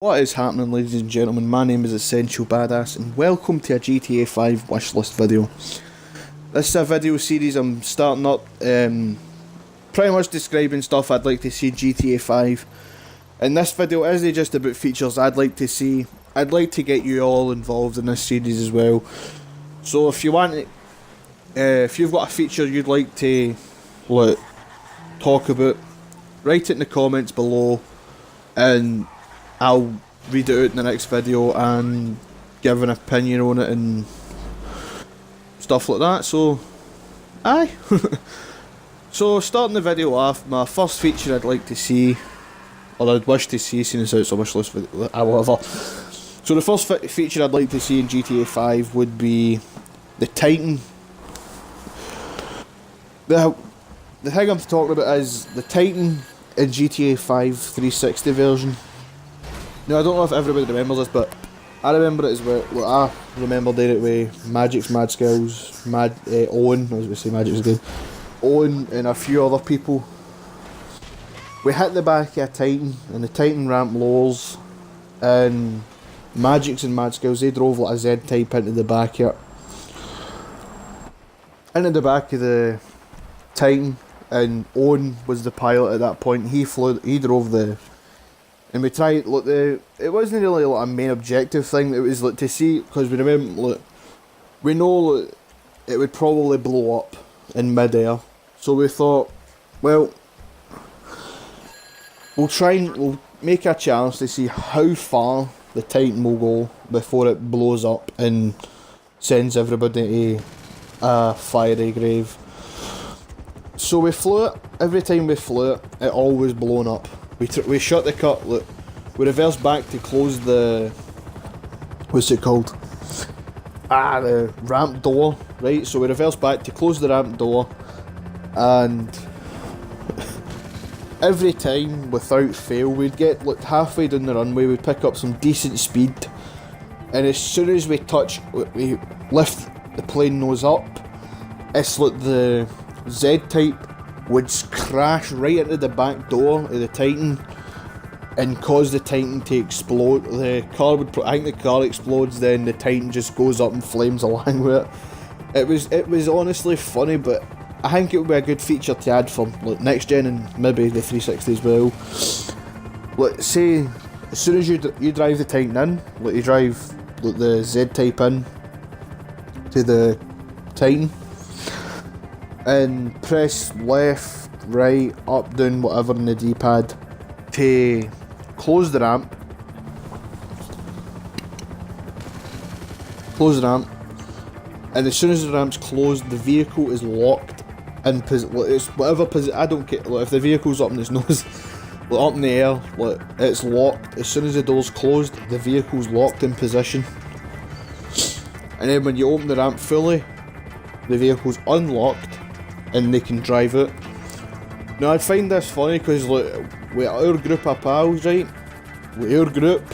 What is happening, ladies and gentlemen? My name is Essential Badass, and welcome to a GTA 5 wishlist video. This is a video series I'm starting up, pretty much describing stuff I'd like to see in GTA 5. And this video isn't just about features I'd like to see. I'd like to get you all involved in this series as well. So if you want, if you've got a feature you'd like to talk about, write it in the comments below, and I'll read it out in the next video and give an opinion on it and stuff like that. So, aye. So, starting the video off, my first feature I'd like to see, or I'd wish to see, seeing as it's a wish list video, whatever. So, the first feature I'd like to see in GTA 5 would be the Titan. The thing I'm talking about is the Titan in GTA 5 360 version. Now, I don't know if everybody remembers this, but I remember it as well. I remember it with Magic's Mad Skills, Owen, I was going to say Magic was good, Owen and a few other people. We hit the back of a Titan, and the Titan ramp lowers, and Magic's and Mad Skills, they drove like a Z-type into the back of it. Into the back of the Titan, and Owen was the pilot at that point. He drove the... And we tried, it wasn't really like a main objective thing, it was like to see, because we remember, we know it would probably blow up in mid-air. So we thought, well, we'll make a challenge to see how far the Titan will go before it blows up and sends everybody to a fiery grave. So we flew it, every time we flew it, it always blown up. We shut the cut, look, we reversed back to close the, what's it called? The ramp door, right? So we reversed back to close the ramp door, and every time, without fail, we'd get like halfway down the runway, we'd pick up some decent speed, and as soon as we we lift the plane nose up, it's like the Z-type would crash right into the back door of the Titan and cause the Titan to explode. The car would, I think the car explodes, then the Titan just goes up in flames along with it. It was honestly funny, but I think it would be a good feature to add for like next gen and maybe the 360 as well. Like, say, as soon as you drive the Titan in, like you drive like the Z-type in to the Titan, and press left, right, up, down, whatever in the D-pad to close the ramp. Close the ramp, and as soon as the ramp's closed, the vehicle is locked in it's whatever position. I don't care. Like, if the vehicle's up in its nose, like up in the air, like it's locked. As soon as the door's closed, the vehicle's locked in position. And then when you open the ramp fully, the vehicle's unlocked and they can drive it. Now, I'd find this funny because, like, with our group of pals, right? With our group,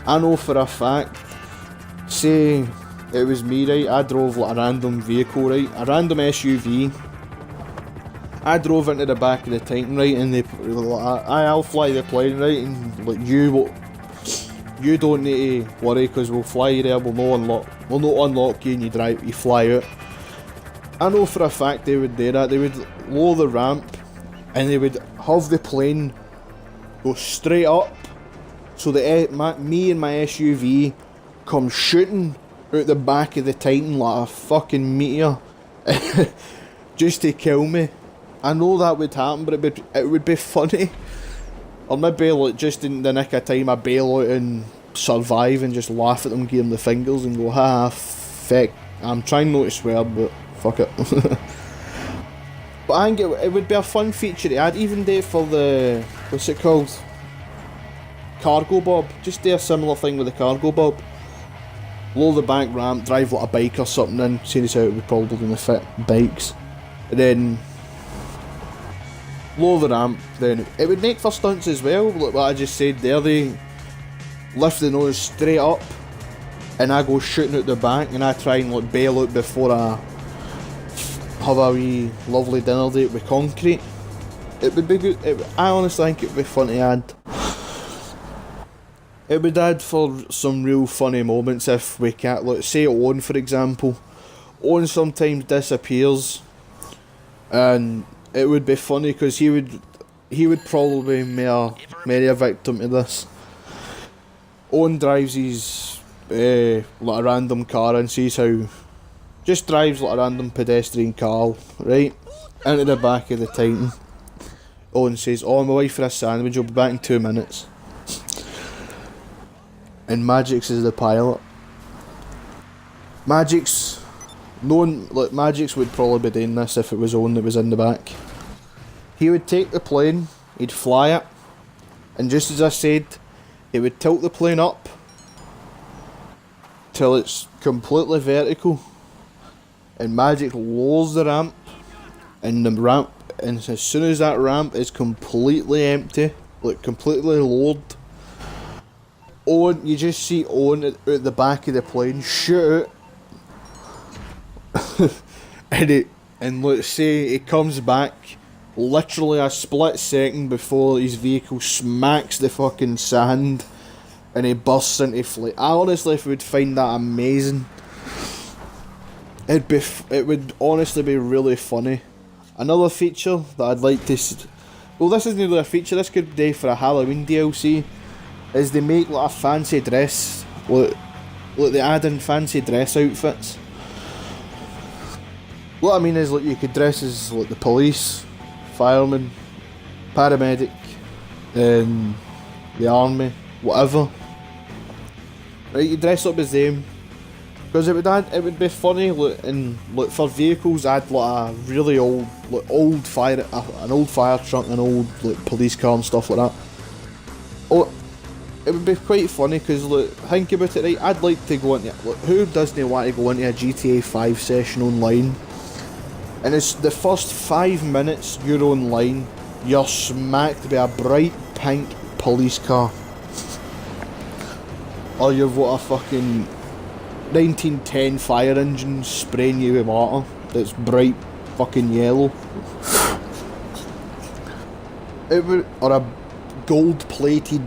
I know for a fact, say it was me, right? I drove like a random vehicle, right? A random SUV. I drove into the back of the Titan, right? And I'll fly the plane, right? And like you don't need to worry because we'll fly you there. We'll not unlock you and you fly out. I know for a fact they would do that. They would lower the ramp and they would have the plane go straight up, so that me and my SUV come shooting out the back of the Titan like a fucking meteor just to kill me. I know that would happen, but it would be funny. Or maybe like just in the nick of time I bail out and survive and just laugh at them, give them the fingers and go, ha, feck. I'm trying not to swear, but fuck it. But I think it would be a fun feature to add, even do it for the, what's it called? Cargo Bob. Just do a similar thing with the Cargo Bob. Lower the back ramp, drive like a bike or something in, seeing as how it would probably going to fit bikes. And then lower the ramp, then it would make for stunts as well, like what I just said there. They lift the nose straight up and I go shooting out the back and I try and like bail out before I have a wee lovely dinner date with concrete. It would be good. I honestly think it would be fun to add. it would add for some real funny moments if we can't, like, say Owen for example. Owen sometimes disappears, and it would be funny because he would probably be a victim to this. Owen drives his like a random car and sees how, just drives like a random pedestrian car, right, into the back of the Titan. Owen says, "Oh, my wife for a sandwich, I'll be back in 2 minutes." And Magix is the pilot. Magix would probably be doing this if it was Owen that was in the back. He would take the plane, he'd fly it, and just as I said, he would tilt the plane up till it's completely vertical, and Magix lowers the ramp, and as soon as that ramp is completely empty, like completely lowered, Owen, you just see Owen at the back of the plane shoot out, and let's say he comes back literally a split second before his vehicle smacks the fucking sand and he bursts into flight. I honestly would find that amazing. It would honestly be really funny. Another feature that I'd like to well, this isn't really a feature, this could be for a Halloween DLC, is they make like a fancy dress, like they add in fancy dress outfits. What I mean is, like, you could dress as like the police, fireman, paramedic, the army, whatever. Right, you dress up as them, because it would be funny. Like for vehicles, add like a really old, like an old fire truck, an old like police car and stuff like that. Oh, it would be quite funny because, like, think about it, right? I'd like to go into, like, who doesn't want to go into a GTA 5 session online? And it's the first 5 minutes you're online, you're smacked by a bright pink police car. Or you've got a fucking 1910 fire engine spraying you with water that's bright fucking yellow. Or a gold-plated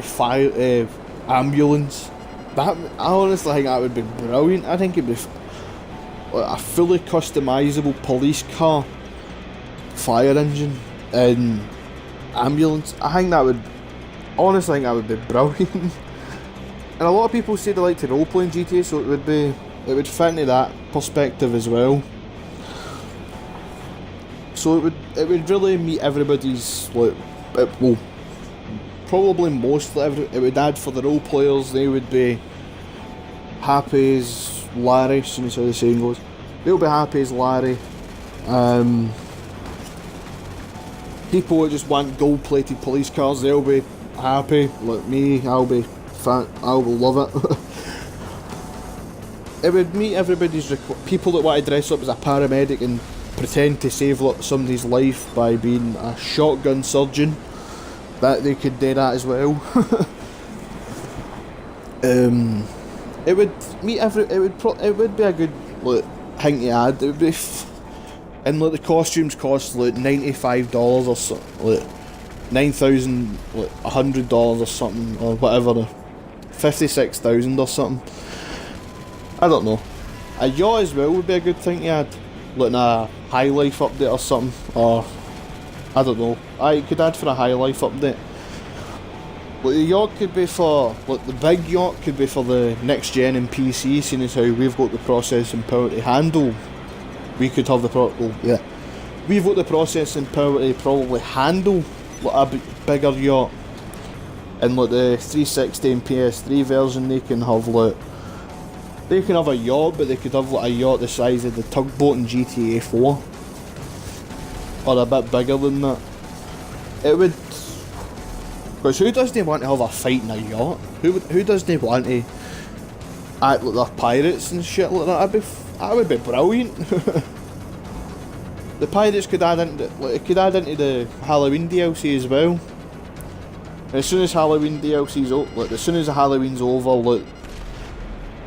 fire ambulance. I honestly think that would be brilliant. I think it'd be a fully customisable police car, fire engine, and ambulance. I think that would be brilliant. And a lot of people say they like to roleplay in GTA, so it would fit into that perspective as well. So it would really meet everybody's, like, well, probably mostly it would add for the role players. They would be happy as Larry, as soon as how the saying goes. They'll be happy as Larry. People that just want gold-plated police cars, they'll be happy. Like me, I'll will love it. It would meet everybody's people that want to dress up as a paramedic and pretend to save somebody's life by being a shotgun surgeon. That they could do that as well. It would meet it would be a good, like, thing to add. It would be and like the costumes cost like $95 or something, like $9,100 or something, or whatever, 56,000 or something. I don't know. A yacht as well would be a good thing to add, like in a High Life update or something, or I don't know. I could add for a High Life update. Like the yacht could be for, like, the big yacht could be for the next gen and PC, seeing as how we've got the processing power to handle. We could have we've got the processing power to probably handle like a bigger yacht. And like the 360 and PS3 version, they can have a yacht, but they could have like a yacht the size of the tugboat in GTA 4, or a bit bigger than that. It would, because who doesn't want to have a fight in a yacht? Who doesn't want to act like they're pirates and shit like that? That would be brilliant. The pirates could add into the Halloween DLC as well. And as soon as Halloween DLC's as soon as the Halloween's over, like,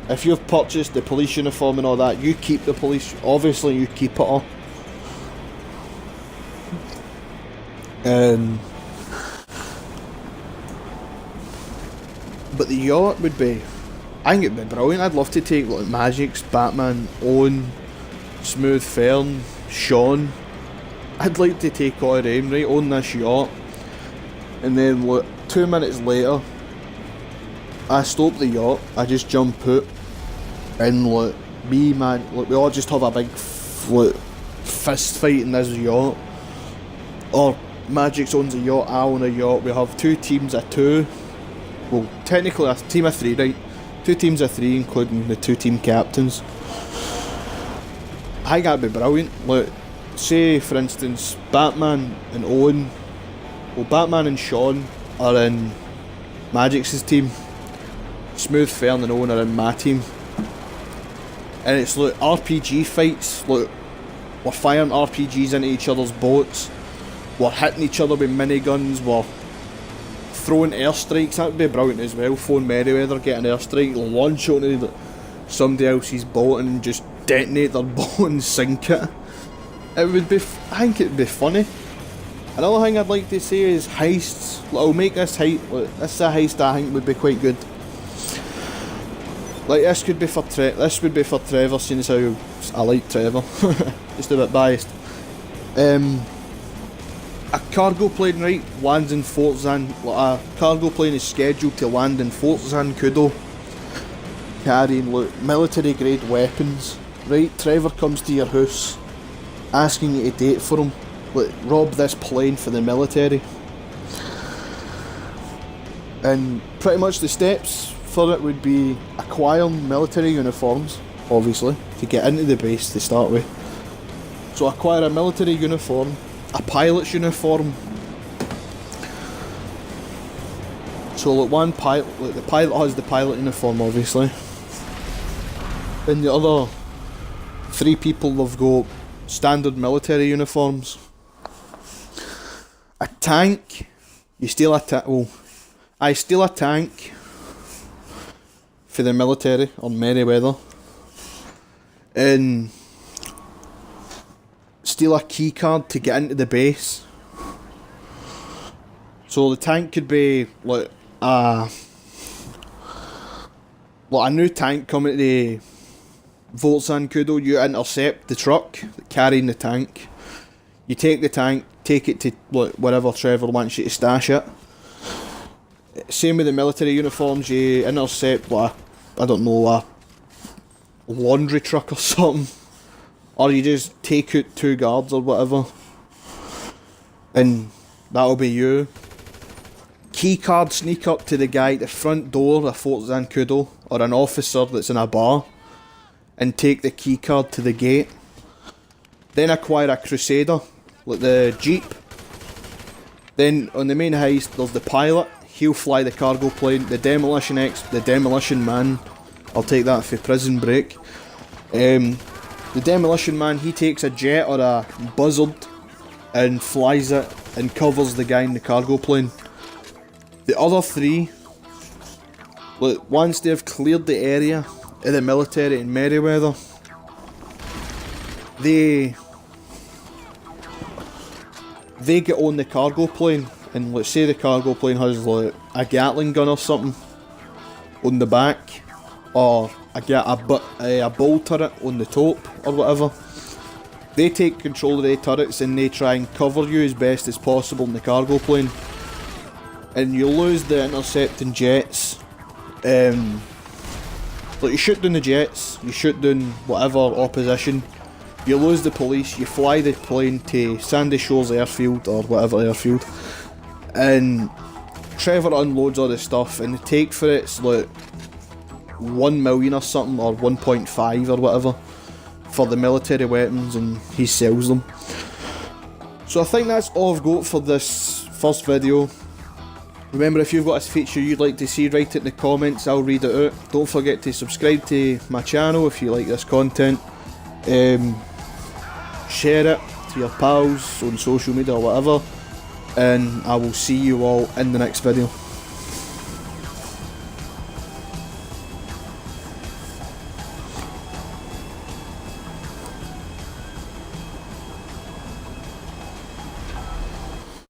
if you've purchased the police uniform and all that, you keep the police. Obviously, you keep it on. But the yacht would be, I think it'd be brilliant. I'd love to take like Magix, Batman, Owen, Smooth Fern, Sean. I'd like to take all of them, right, on this yacht. And then look, 2 minutes later, I stop the yacht, I just jump out, and look, we all just have a big fist fight in this yacht. Or Magix owns a yacht, I own a yacht, we have 2 teams of 2. Well, technically a team of 3, right? 2 teams of 3, including the 2 team captains. I think that'd be brilliant. Look, say for instance, Batman and Owen, well, Batman and Sean are in Magix's team, Smooth Fern and Owen are in my team, and it's like RPG fights. Look, we're firing RPGs into each other's boats, we're hitting each other with miniguns, we're throwing airstrikes. That would be brilliant as well. Phone Merryweather, get an airstrike, launch onto somebody else's boat and just detonate their boat and sink it. It would be, I think it would be funny. Another thing I'd like to say is heists. I'll make this this is a heist I think would be quite good. Like this could be for this would be for Trevor, seeing as how I like Trevor. Just a bit biased. A cargo plane, right, lands in Fort Zan. A cargo plane is scheduled to land in Fort Zancudo, carrying military grade weapons. Right, Trevor comes to your house, asking you to date for him. Rob this plane for the military. And pretty much the steps for it would be acquiring military uniforms, obviously, to get into the base to start with. So acquire a military uniform, a pilot's uniform. So one pilot, the pilot has the pilot uniform obviously. And the other 3 people have got standard military uniforms. A tank, you steal a tank, well, I steal a tank for the military on Merryweather, and steal a key card to get into the base. So the tank could be like a new tank coming to the Fort Zancudo. You intercept the truck carrying the tank. You take the tank, take it to wherever Trevor wants you to stash it. Same with the military uniforms, you intercept I don't know, a laundry truck or something. Or you just take out 2 guards or whatever. And that'll be you. Key card, sneak up to the guy at the front door of Fort Zancudo, or an officer that's in a bar, and take the key card to the gate. Then acquire a Crusader, like the Jeep. Then on the main heist, there's the pilot. He'll fly the cargo plane. The Demolition Man. I'll take that for Prison Break. The Demolition Man, he takes a jet or a buzzard and flies it and covers the guy in the cargo plane. The other 3, once they've cleared the area of the military in Merryweather, they get on the cargo plane, and let's say the cargo plane has a Gatling gun or something on the back, or a bull turret on the top or whatever. They take control of the turrets and they try and cover you as best as possible in the cargo plane. And you lose the intercepting jets. You shoot down the jets, you shoot down whatever opposition. You lose the police, you fly the plane to Sandy Shores Airfield or whatever airfield, and Trevor unloads all the stuff, and the take for it's 1 million or something, or 1.5 or whatever, for the military weapons, and he sells them. So I think that's all I've got for this first video. Remember, if you've got a feature you'd like to see, write it in the comments, I'll read it out. Don't forget to subscribe to my channel if you like this content. Share it to your pals on social media or whatever, and I will see you all in the next video.